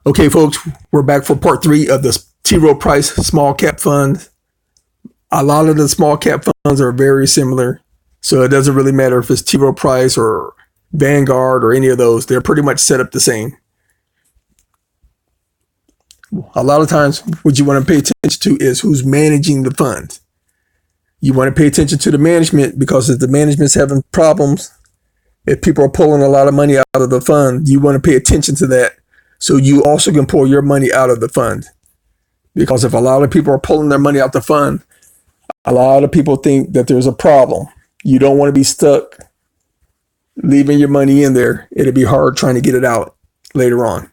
Okay, folks, we're back for part 3 of the T. Rowe Price Small Cap Fund. A lot of the small cap funds are very similar, so it doesn't really matter if it's T. Rowe Price or Vanguard or any of those. They're pretty much set up the same. A lot of times, what you want to pay attention to is who's managing the fund. You want to pay attention to the management, because if the management's having problems, if people are pulling a lot of money out of the fund, you want to pay attention to that, so you also can pull your money out of the fund. Because if a lot of people are pulling their money out the fund, a lot of people think that there's a problem. You don't want to be stuck leaving your money in there. It'll be hard trying to get it out later on.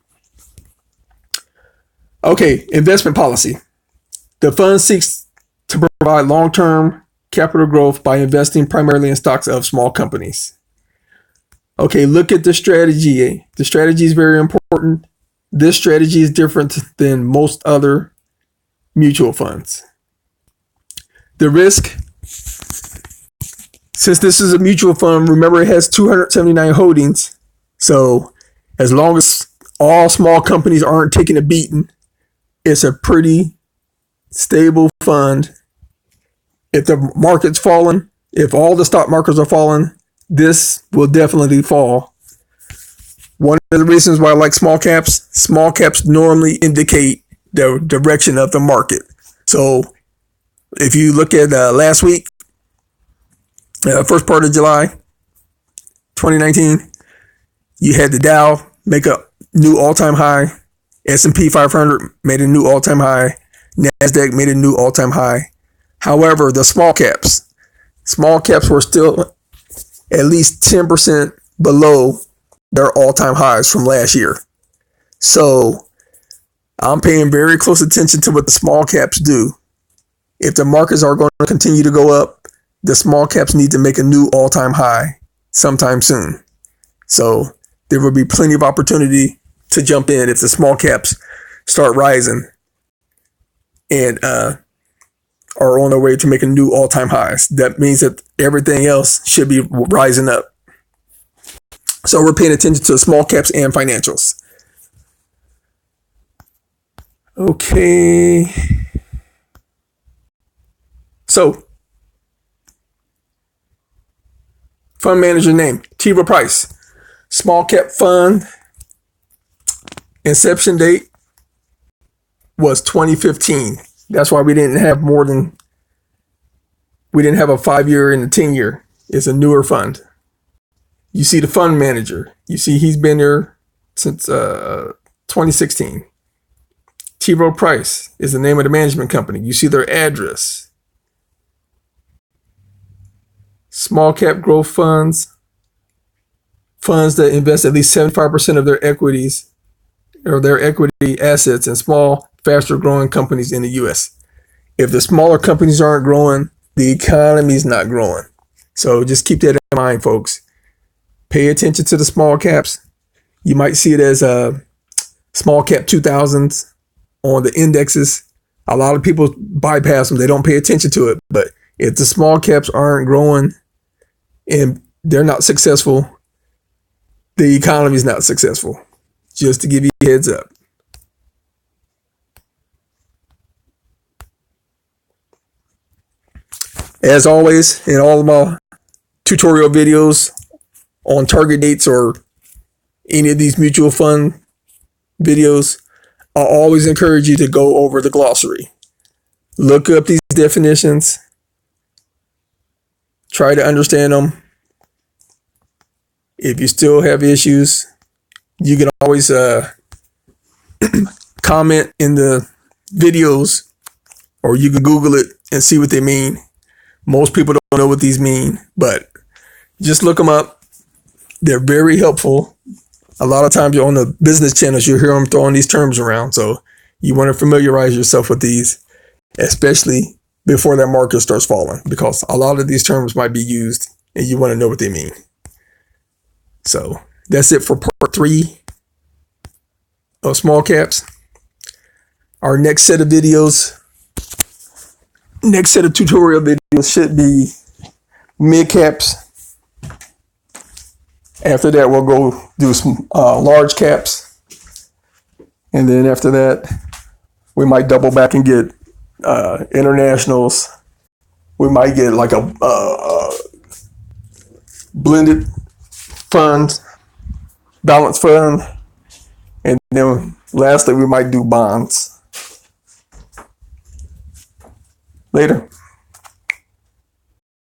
Okay, investment policy. The fund seeks to provide long-term capital growth by investing primarily in stocks of small companies. Okay, look at the strategy. The strategy is very important. This strategy is different than most other mutual funds. The risk, since this is a mutual fund, remember it has 279 holdings. So as long as all small companies aren't taking a beating, it's a pretty stable fund. If the market's falling, if all the stock markets are falling, this will definitely fall. One of the reasons why I like small caps normally indicate the direction of the market. So if you look at last week, first part of July 2019, you had the Dow make a new all-time high, S&P 500 made a new all-time high, NASDAQ made a new all-time high. However, the small caps were still at least 10% below their all-time highs from last year. So I'm paying very close attention to what the small caps do. If the markets are going to continue to go up, the small caps need to make a new all-time high sometime soon. So there will be plenty of opportunity to jump in if the small caps start rising and are on their way to making new all-time highs. That means that everything else should be rising up. So we're paying attention to small caps and financials. Okay. So, fund manager name, T. Rowe Price. Small cap fund. Inception date was 2015. That's why we didn't have a 5-year and a 10-year. It's a newer fund. You see the fund manager. You see he's been there since 2016. T. Rowe Price is the name of the management company. You see their address. Small cap growth funds that invest at least 75% of their equities or their equity assets in small, faster growing companies in the U.S. If the smaller companies aren't growing, the economy is not growing. So just keep that in mind, folks. Pay attention to the small caps. You might see it as small cap 2000s on the indexes. A lot of people bypass them. They don't pay attention to it. But if the small caps aren't growing and they're not successful, the economy is not successful. Just to give you a heads up. As always, in all of my tutorial videos on target dates or any of these mutual fund videos, I always encourage you to go over the glossary. Look up these definitions. Try to understand them. If you still have issues, you can always comment in the videos, or you can Google it and see what they mean. Most people don't know what these mean, but just look them up. They're very helpful. A lot of times you're on the business channels, you hear them throwing these terms around. So you want to familiarize yourself with these, especially before that market starts falling, because a lot of these terms might be used and you want to know what they mean. So that's it for part 3 of small caps. Our next set of tutorial videos should be mid caps. After that, we'll go do some large caps. And then after that, we might double back and get internationals. We might get like a blended fund, balanced fund. And then lastly, we might do bonds. Later.